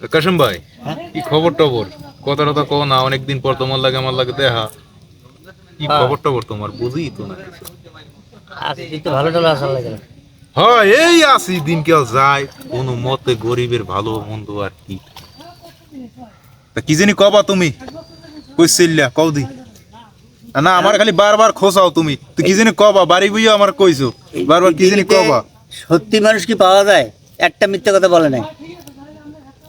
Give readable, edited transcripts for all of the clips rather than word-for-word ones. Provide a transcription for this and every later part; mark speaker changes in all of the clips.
Speaker 1: কাশেম ভাই,
Speaker 2: হ্যাঁ?
Speaker 1: কি খবর টবর? কথা টথা কও না, অনেকদিন পর তোমার লাগে আমার লাগে দেখা। কি
Speaker 2: হ্যাঁ।
Speaker 1: খবর টবর তোমার? বুঝি তো না কিছু।
Speaker 2: আজকে তো ভালো টালো আসার লাগে।
Speaker 1: হয় এই আছি, দিন কেউ যায় কোনো মতে, গরিবের ভালো মন্দ আর কি। তা কি জানি কবা তুমি? কইছিলা কও দি। না আমার খালি বারবার খোঁচাও তুমি। তুই কি জানি কবা? বাড়ি বুঝিও আমার কইছো বারবার কি জানি কবা।
Speaker 2: সত্যি মানুষ কি পাওয়া যায়? একটা মিথ্যে কথা বলে নাই।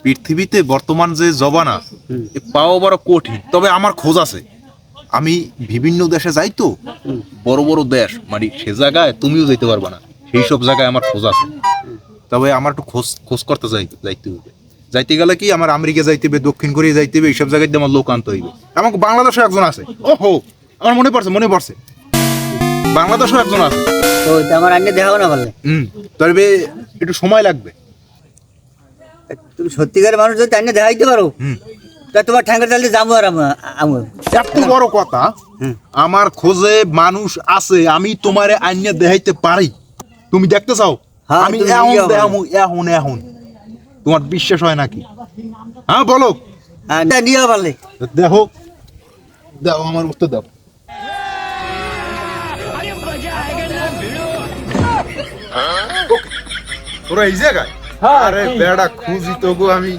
Speaker 1: পৃথিবীতে বর্তমান যে জবানা
Speaker 2: হুম।
Speaker 1: এ পাওয়া বড় কঠিন, তবে আমার খোঁজ আছে। আমি বিভিন্ন দেশে যাই তো,
Speaker 2: হুম।
Speaker 1: বড় বড় দেশ, মানে সে জায়গায় তুমিও যাইতে পারবা না, সেই সব জায়গায় আমার খোঁজ আছে। তবে আমার একটু খোঁজ খোঁজ করতে যাইতে হবে। যাইতে গেলে কি আমার আমেরিকা যাইতে হবে, দক্ষিণ কোরিয়া যাইতে হবে, এইসব জায়গায় দিয়ে আমার লোক আনতে হইবে। আমাকে বাংলাদেশে একজন আছে। ওহো, আমার মনে পড়ছে বাংলাদেশেও একজন আছে।
Speaker 2: তো এটা আমার আগে দেখাবো না বললে?
Speaker 1: তবে একটু সময় লাগবে।
Speaker 2: তুমি সত্যিকারের মানুষ যদি আগে দেখাইতে পারো,
Speaker 1: হুম।
Speaker 2: তা তোমার ঠ্যাঙ্গা চালিয়ে যাবো আর আমি
Speaker 1: এত বড় কথা,
Speaker 2: হুম।
Speaker 1: আমার খোঁজে মানুষ আছে, আমি তোমারে আইনে দেখাইতে পারি। তুমি দেখতে চাও?
Speaker 2: হ্যাঁ,
Speaker 1: আমি
Speaker 2: তুমি
Speaker 1: এখন
Speaker 2: নিয়ে আও।
Speaker 1: দেখামু, এখন তোমার বিশ্বাস হয় নাকি? হ্যাঁ বলো।
Speaker 2: নিয়ে পারলে
Speaker 1: দেখো, দাও আমার উত্তর দাও। তোরা এই জায়গায়? আরে বেড়া খুঁজি তো গো আমি।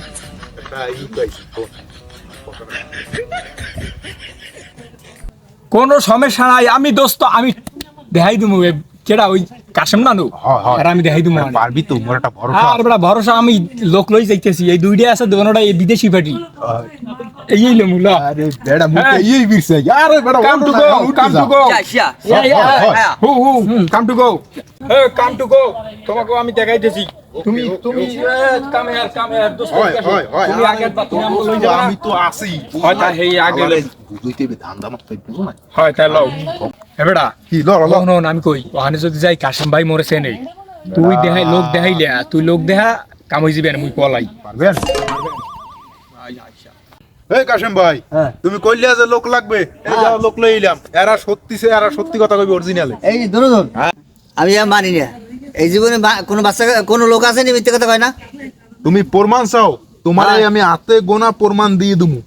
Speaker 3: কোনো সমস্যা নাই, আমি দোস্ত আমি দেখাই দিমু কেডা ওই কাশেম নানু আর আমি দেখাই দিমু।
Speaker 1: পারবি তো, মোর একটা ভরসা
Speaker 3: আর বড় ভরসা, আমি লোক লই যাইতেছি। এই দুইটা আছে, দোনোটা এই বিদেশি পার্টি। এই লমুলা
Speaker 1: আরে বেড়া মুখে এই বিরছে। আরে বেড়া
Speaker 3: come to go, come to go, come to go, come to go. তোমাকে আমি দেখাইতেছি। তুমি তুমি কাম হিয়ার দোস্ত। তুমি আগে বা তুমি আমাকে লই যাও।
Speaker 1: আমি তো আছি।
Speaker 3: হয় তা হেই আগে লই।
Speaker 1: বুঝইতে বে ধান দাম তো বুঝো না।
Speaker 3: হয় তা লও। এবেড়া
Speaker 1: কি ল ল।
Speaker 3: নো আমি কই ওখানে যদি যাই কাশেম ভাই মরেছে নেই, তুই দেখাই লোক দেখাইলে, তুই লোক দেখা কাম হই যাবে না, মুই পলাই।
Speaker 1: পারবেন? এই কাশেম ভাই,
Speaker 2: হ্যাঁ।
Speaker 1: তুমি কইলে যে লোক লাগবে, এই যাও লোক লই এলাম। এরা সত্যি কথা কইবে অরিজিনালে।
Speaker 2: এই দুজন আমি আর মানি না। এই জীবনে কোনো বাচ্চা কোনো লোক আছে নি মিথ্যে কথা কয় না?
Speaker 1: তুমি প্রমাণ চাও? তোমারে
Speaker 2: হ্যাঁ।
Speaker 1: আমি হাতে গোনা প্রমাণ দিয়ে দিমু।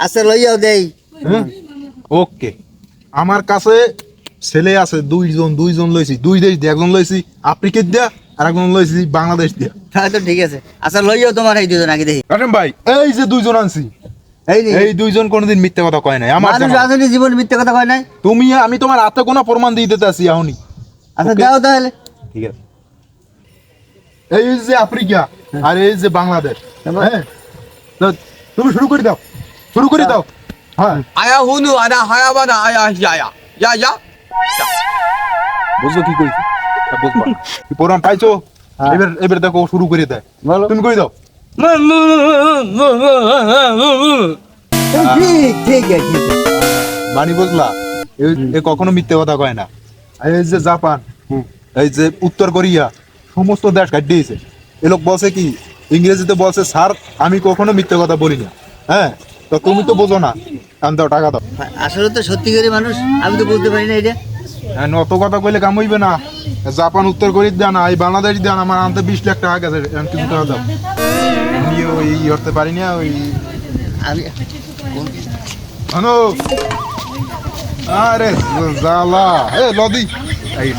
Speaker 2: আচ্ছা লইয়াও দেই।
Speaker 1: হ্যাঁ? ওকে। আমার কাছে ছেলে আছে দুইজন লইছি, দুই দেশ দিয়ে। একজন লইছি আফ্রিকা দিয়া, আর একজন লইছি বাংলাদেশ দিয়া।
Speaker 2: তাহলে তো ঠিক আছে। আচ্ছা লইয়াও তোমার এই দুজন আগে দেখি।
Speaker 1: কাশেম ভাই, এই যে দুইজন আনছি, এই দুইজন কোনোদিন মিথ্যা কথা কয় নাই আমার
Speaker 2: মানুষ
Speaker 1: জানা।
Speaker 2: আসলে জীবনে মিথ্যে কথা কয় নাই।
Speaker 1: আমি তোমার হাতে গোনা প্রমাণ দিয়ে দিতে আছি এখনই।
Speaker 2: আচ্ছা
Speaker 1: Okay.
Speaker 2: দাও তাহলে।
Speaker 1: ঠিক আছে। এই যে আফ্রিকা আর এই যে বাংলাদেশ। হ্যাঁ, তো তুমি শুরু করে দাও, হ্যাঁ।
Speaker 4: আয়া হুনু আনা হায়াবানা আয়া হিয়া ইয়া ইয়া
Speaker 1: বুঝছো কি কইছি? বুঝবা কি প্রমাণ পাইছো?
Speaker 2: হ্যাঁ।
Speaker 1: এবার দেখো শুরু করে দেয়।
Speaker 2: বলো।
Speaker 1: তুমি করে দাও।
Speaker 2: ঠিক আছে।
Speaker 1: মানি বুঝলা? এ কখনো মিথ্যে কথা কয় না। আর এই যে জাপান, এই যে উত্তর কোরিয়া, সমস্ত দেশ কাট দিয়েছে। এ লোক বলছে কি, ইংরেজিতে বলছে স্যার আমি কখনো মিথ্যে কথা বলি না। হ্যাঁ, তো তুমি তো বোঝো না। কান দাও, টাকা দাও।
Speaker 2: আসলে তো সত্যিকারী মানুষ, আমি তো বুঝতে পারি না এটা।
Speaker 1: হ্যাঁ, অত কথা কইলে কাম হইবে না। জাপান উত্তর কোরিয়া দেন, এই বাংলাদেশ দেন, আমার আনতে 20 লাখ টাকা গেছে। এখন কিছু টাকা দাও। আমি ওই করতে পারি না ওই।
Speaker 2: আমি
Speaker 1: আরে জ্বালা, এ লদি এই